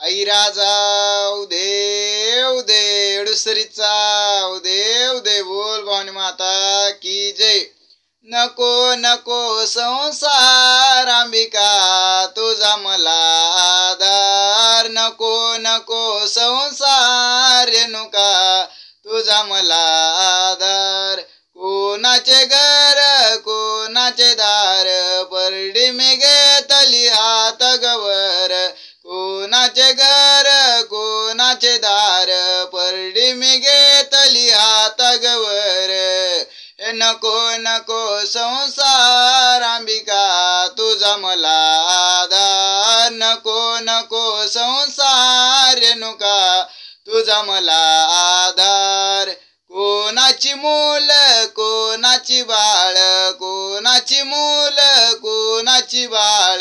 आई राजा उदे उदे एडुसरीचा उदे उदे बोल भवानी माता की जय। नको नको संसार अंबिका तुझा मला आधार, नको नको संसार रेणुका तुझा मला आधार। कोणाचे घर कोणाचे दार परडी मी घेतली हात गवर, कोणाचे घर कोणाचे दार परडी मी घेतली हात गवर। नको नको संसार अंबिका तुझा मला आधार, नको नको संसार रेणुका तुझा मला आधार। कोणाची मूल कोणाची बाळ कोणाची मूल कोणाची बाळ,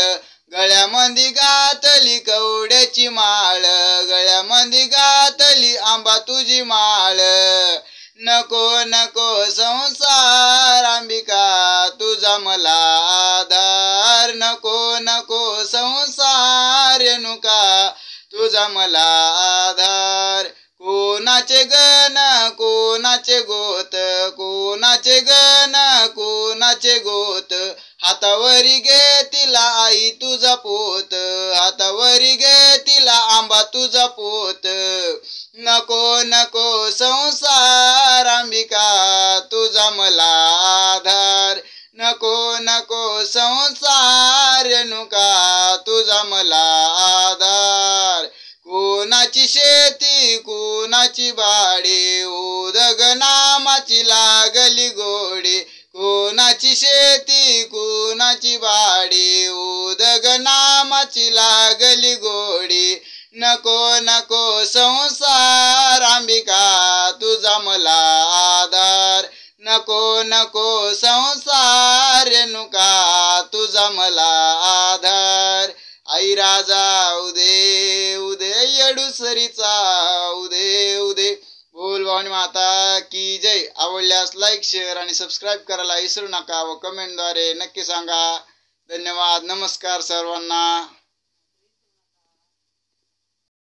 गळ्यामध्ये घातली कवड्याची माळ, गळ्यामध्ये घातली आंबा तुझी माळ। नको नको संसार अंबिका तुझा मला आधार, नको नको संसार रेणुका तुझा मला आधार। कोणाचे गण कोणाचे गोत कोणाचे गण कोणाचे गोत, हातावरी घे तिला आई तुझा पोत, हातावरी घे तिला आंबा तुझा पोत। नको नको संसार अंबिका तुझा मला आधार, नको नको संसार रेणुका तुझा मला आधार। कोणाची शेती कोणाची बाडी उदग नामाची लागली गोडी, कोणाची शेती कोणाची बाडी उदग नामाची लागली गोडी। नको नको संसार अंबिका तुझा मला आधार, नको नको संसार रेणुका तुझा मला आधार। आई राजा उदे उदे एडुसरीचा उदे उदे बोल भवानी माता की जय। आवडल्यास लाईक शेअर आणि सबस्क्राईब करायला विसरू नका व कमेंटद्वारे नक्की सांगा। धन्यवाद, नमस्कार सर्वांना।